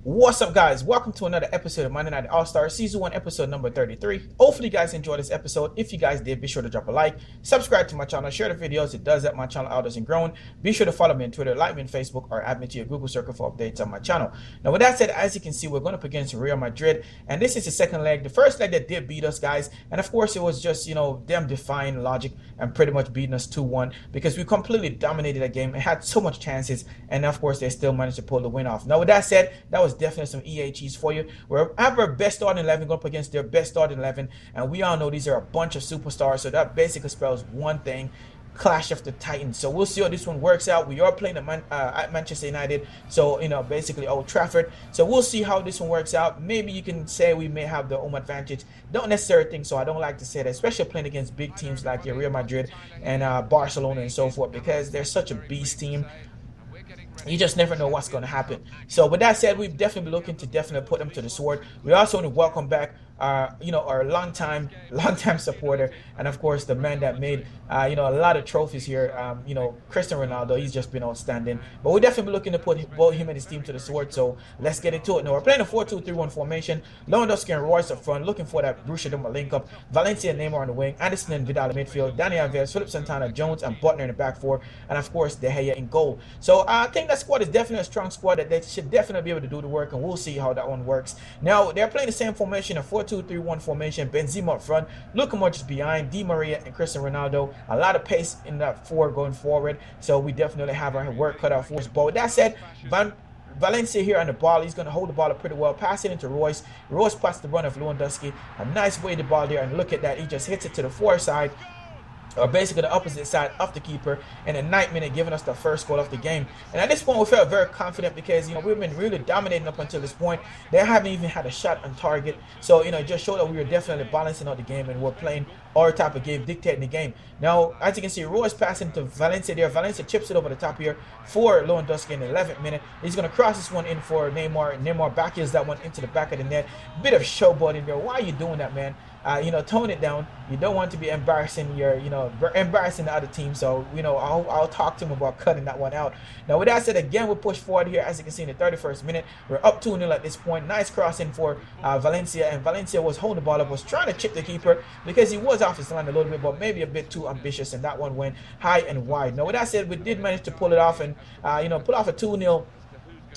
What's up, guys? Welcome to another episode of Monday Night All-Star Season 1, episode number 33. Hopefully, you guys enjoyed this episode. If you guys did, be sure to drop a like, subscribe to my channel, share the videos. It does help my channel out as and growing. Be sure to follow me on Twitter, like me on Facebook, or add me to your Google circle for updates on my channel. Now, with that said, as you can see, we're going up against Real Madrid, and this is the second leg. The first leg that did beat us, guys, and of course, it was just, them defying logic and pretty much beating us 2-1 because we completely dominated that game and had so much chances, and of course, they still managed to pull the win off. Now, with that said, that was definitely some EA cheese for you. We're have our best starting 11 going up against their best starting 11, and we all know these are a bunch of superstars, so that basically spells one thing: clash of the Titans. So we'll see how this one works out. We are playing at Manchester United, so basically Old Trafford. So we'll see how this one works out. Maybe you can say we may have the home advantage. Don't necessarily think so. I don't like to say that, especially playing against big teams like Real Madrid and Barcelona and so forth, because they're such a beast team. You just never know what's going to happen. So with that said, we've definitely been looking to definitely put them to the sword. We also want to welcome back our longtime supporter, and of course the man that made a lot of trophies here, Cristiano Ronaldo. He's just been outstanding. But we're definitely looking to put both him and his team to the sword. So let's get into it. Now we're playing a 4-2-3-1 formation. Lewandowski and Royce up front, looking for that Borussia Dortmund link up. Valencia and Neymar on the wing, Anderson and Vidal in midfield, Dani Alves, Philip Santana, Jones, and Butner in the back four, and of course De Gea in goal. So I think that squad is definitely a strong squad that they should definitely be able to do the work, and we'll see how that one works. Now they're playing the same formation, a 4-2-3-1 formation. Benzema up front, Luka Modric behind, Di Maria and Cristiano Ronaldo. A lot of pace in that four going forward, so we definitely have our work cut out for us. But with that said, Valencia here on the ball. He's going to hold the ball up pretty well. Pass it into Royce. Royce past the run of Lewandowski. A nice weighted ball there, and look at that. He just hits it to the far side, or basically the opposite side of the keeper, in a 9th minute, giving us the first goal of the game. And at this point, we felt very confident because we've been really dominating up until this point. They haven't even had a shot on target, so it just showed that we were definitely balancing out the game and we're playing our type of game, dictating the game. Now, as you can see, Royce passing to Valencia there. Valencia chips it over the top here for Lewandowski in the 11th minute. He's going to cross this one in for Neymar. Neymar backheels that one into the back of the net. Bit of showboating there. Why are you doing that, man? Tone it down. You don't want to be embarrassing embarrassing the other team. So, I'll talk to him about cutting that one out. Now, with that said, again, we push forward here. As you can see in the 31st minute, we're up 2-0 at this point. Nice crossing for Valencia, and Valencia was holding the ball up, was trying to chip the keeper because he was off his line a little bit, but maybe a bit too ambitious, and that one went high and wide. Now, with that said, we did manage to pull it off and, pull off a 2-0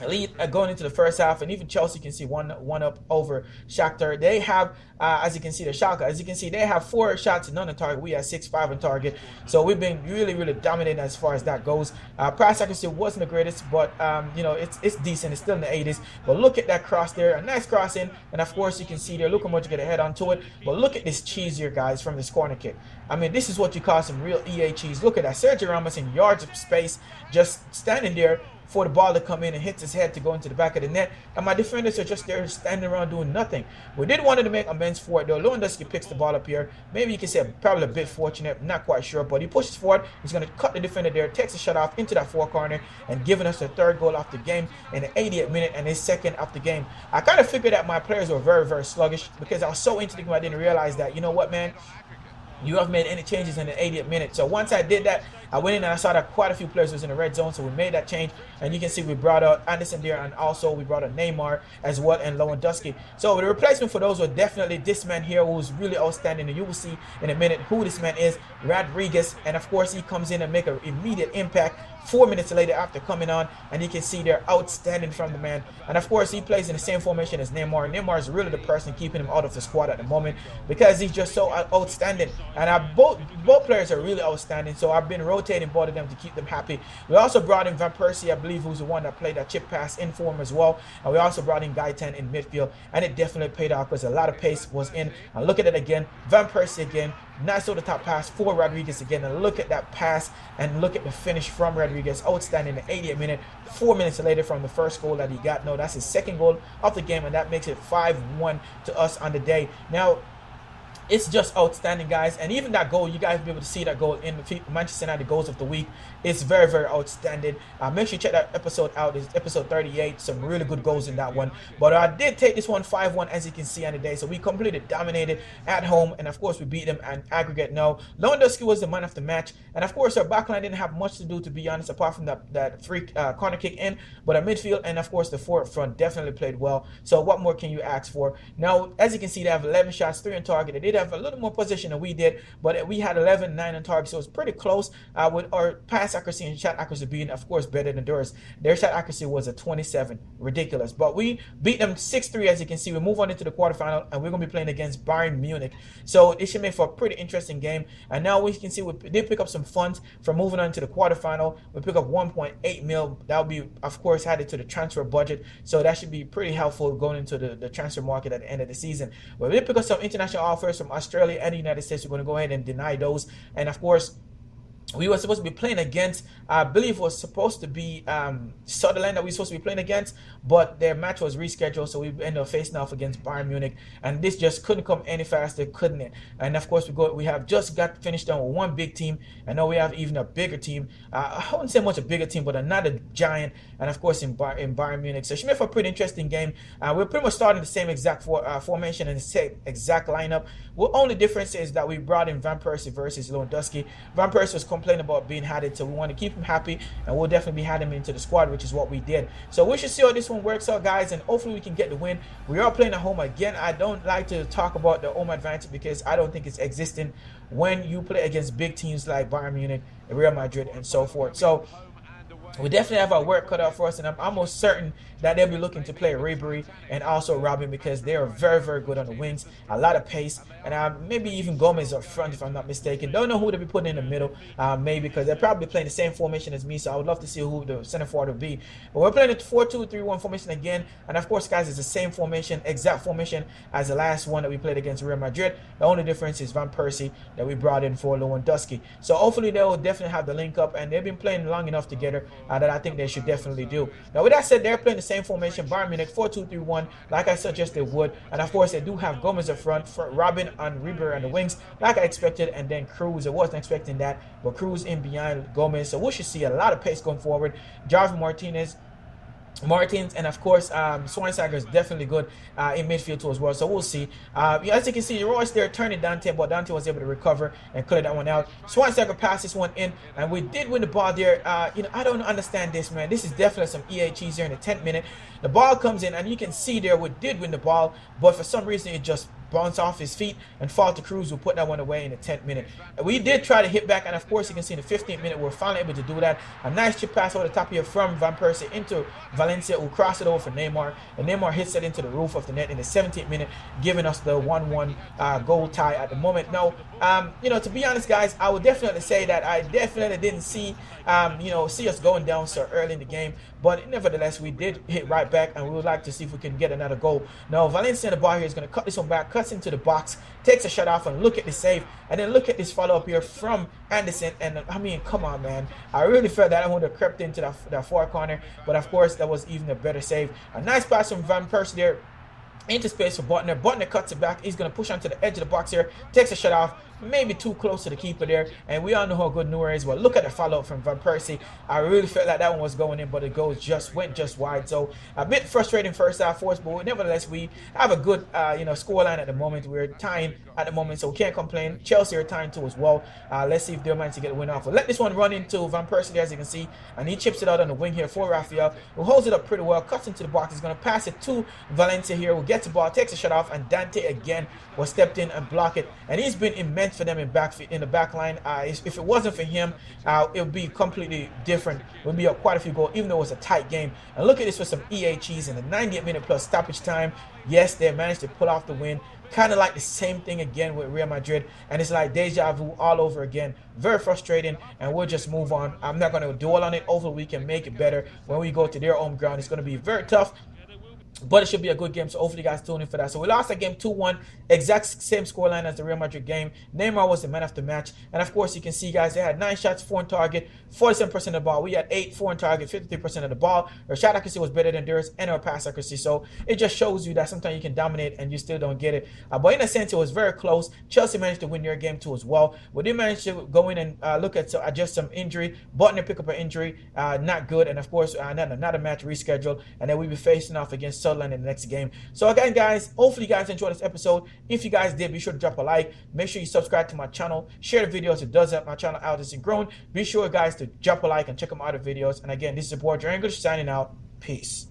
lead going into the first half, and even Chelsea can see one up over Shakhtar. They have, as you can see, they have 4 shots and none on target. We have 6-5 on target. So we've been really dominating as far as that goes. Pass accuracy wasn't the greatest, but it's decent. It's still in the 80s. But look at that cross there, a nice cross in, and of course you can see there, Luka Modric get a head onto it. But look at this cheese here, guys, from this corner kick. I mean, this is what you call some real EA cheese. Look at that, Sergio Ramos in yards of space, just standing there for the ball to come in and hits his head to go into the back of the net, and my defenders are just there standing around doing nothing. We did want to make amends for it though. Lewandowski picks the ball up here. Maybe you can say probably a bit fortunate, not quite sure, but he pushes forward. He's going to cut the defender there, takes a shot off into that far corner, and giving us the 3rd goal of the game in the 80th minute and his 2nd of the game. I kind of figured that my players were very sluggish because I was so into the game I didn't realize that, what, man, you haven't made any changes in the 80th minute. So once I did that, I went in and I saw that quite a few players was in the red zone, so we made that change. And you can see we brought out Anderson there, and also we brought out Neymar as well, and Lewandowski. So the replacement for those were definitely this man here, who's really outstanding, and you will see in a minute who this man is, Rodriguez. And of course he comes in and make an immediate impact 4 minutes later after coming on, and you can see they're outstanding from the man. And of course he plays in the same formation as Neymar. Neymar is really the person keeping him out of the squad at the moment because he's just so outstanding, and both players are really outstanding. So I've been rotating both of them to keep them happy. We also brought in Van Persie, I believe, who's the one that played that chip pass in for him as well, and we also brought in Gaetan in midfield, and it definitely paid off because a lot of pace was in. And look at it again, Van Persie again, nice over the top pass for Rodriguez again, and look at that pass and look at the finish from Rodriguez, outstanding in the 80th minute, 4 minutes later from the first goal that he got. No, that's his 2nd goal of the game, and that makes it 5-1 to us on the day. Now, It's just outstanding, guys. And even that goal, you guys will be able to see that goal in Manchester United goals of the week. It's very, very outstanding. Make sure you check that episode out. It's episode 38. Some really good goals in that one. But I did take this one 5-1, as you can see on the day. So we completely dominated at home. And of course, we beat them and aggregate now. Lewandowski was the man of the match. And of course, our backline didn't have much to do, to be honest, apart from that free corner kick in. But our midfield and of course the forward front definitely played well. So what more can you ask for? Now, as you can see, they have 11 shots, 3 on target. They did have a little more position than we did, but we had 11, 9 on target, so it's pretty close with our pass accuracy and shot accuracy being, of course, better than theirs. Their shot accuracy was a 27, ridiculous. But we beat them 6-3, as you can see. We move on into the quarterfinal, and we're going to be playing against Bayern Munich. So it should make for a pretty interesting game. And now we can see we did pick up some funds from moving on to the quarterfinal. We pick up 1.8 mil. That will be, of course, added to the transfer budget. So that should be pretty helpful going into the transfer market at the end of the season. But we did pick up some international offers from Australia and the United States. We're going to go ahead and deny those. And of course, we were supposed to be playing against, I believe it was supposed to be Sutherland that we were supposed to be playing against, but their match was rescheduled, so we ended up facing off against Bayern Munich, and this just couldn't come any faster, couldn't it? And of course, we have just got finished done with one big team, and now we have even a bigger team. I wouldn't say much a bigger team, but another giant, and of course in Bayern Munich. So it should make for a pretty interesting game. We're pretty much starting the same exact formation and the same exact lineup. The only difference is that we brought in Van Persie versus Lewandowski. Van Persie was complaining about being added, so we want to keep him happy, and we'll definitely be adding him into the squad, which is what we did. So we should see how this one works out, guys, and hopefully we can get the win. We are playing at home again. I don't like to talk about the home advantage because I don't think it's existing when you play against big teams like Bayern Munich, Real Madrid, and so forth. So we definitely have our work cut out for us, and I'm almost certain that they'll be looking to play Ribery and also Robin because they are very, very good on the wings, a lot of pace, and maybe even Gomez up front if I'm not mistaken. Don't know who they'll be putting in the middle, maybe because they're probably playing the same formation as me, so I would love to see who the center forward will be. But we're playing the 4-2-3-1 formation again, and of course, guys, it's the same formation, exact formation as the last one that we played against Real Madrid. The only difference is Van Persie that we brought in for Lewandowski. So hopefully they will definitely have the link up, and they've been playing long enough together that I think they should definitely do. Now, with that said, they're playing the same formation, Bayern Munich 4-2-3-1, like I suggested they would, and of course they do have Gomez up front, for Robin and Ribery on the wings, like I expected, and then Cruz. I wasn't expecting that, but Cruz in behind Gomez, so we should see a lot of pace going forward. Jarvis Martins, and of course Schweinsteiger is definitely good in midfield too as well, so we'll see. As you can see, Royce there turning Dante, but Dante was able to recover and clear that one out. Schweinsteiger passed this one in, and we did win the ball there. I don't understand this, man. This is definitely some EA cheese here in the 10th minute. The ball comes in, and you can see there we did win the ball, but for some reason it just bounced off his feet and fall to Cruz, who put that one away in the 10th minute. We did try to hit back, and of course you can see in the 15th minute we're finally able to do that. A nice chip pass over the top here from Van Persie into Valencia, who crossed it over for Neymar, and Neymar hits it into the roof of the net in the 17th minute, giving us the 1-1 goal tie at the moment. Now, to be honest, guys, I would definitely say that I definitely didn't see us going down so early in the game, but nevertheless we did hit right back, and we would like to see if we can get another goal. Now, Valencia in the ball here is going to cut this one back, cuts into the box, takes a shot off, and look at the save, and then look at this follow up here from Anderson. And I mean, come on, man, I really felt that I would have crept into that far corner, but of course that was even a better save. A nice pass from Van Persie there into space for Butner. Butner cuts it back. He's going to push onto the edge of the box here, takes a shot off, maybe too close to the keeper there, and we all know how good Neuer is. Well, look at the follow-up from Van Persie. I really felt like that one was going in, but it went just wide. So a bit frustrating first half for us, but nevertheless we have a good scoreline at the moment. We're tying at the moment, so we can't complain. Chelsea are tying too as well. Let's see if they're managed to get a win off. We'll let this one run into Van Persie there, as you can see, and he chips it out on the wing here for Rafael, who holds it up pretty well, cuts into the box. He's going to pass it to Valencia here, who gets the ball, takes a shot off, and Dante again was stepped in and blocked it, and he's been immense for them in the back line. If it wasn't for him, it would be completely different. It would be quite a few goals, even though it was a tight game. And look at this with some EA cheese in the 90th minute plus stoppage time. Yes, they managed to pull off the win. Kind of like the same thing again with Real Madrid, and it's like deja vu all over again. Very frustrating, and we'll just move on. I'm not going to dwell on it. Hopefully we can make it better when we go to their home ground. It's going to be very tough. But it should be a good game, so hopefully you guys tune in for that. So we lost that game 2-1, exact same scoreline as the Real Madrid game. Neymar was the man of the match. And of course, you can see, guys, they had 9 shots, 4 on target, 47% of the ball. We had 8, 4 on target, 53% of the ball. Our shot accuracy was better than theirs, and our pass accuracy. So it just shows you that sometimes you can dominate and you still don't get it. But in a sense, it was very close. Chelsea managed to win their game too as well. We did manage to go in and look at adjust some injury. Button pick up an injury, not good. And of course, another match rescheduled. And then we'll be facing off against Sunderland in the next game. So again, guys, hopefully you guys enjoyed this episode. If you guys did, be sure to drop a like. Make sure you subscribe to my channel. Share the videos. It does help my channel out as it's grown. Be sure, guys, to drop a like and check out my other videos. And again, this is your boy English signing out. Peace.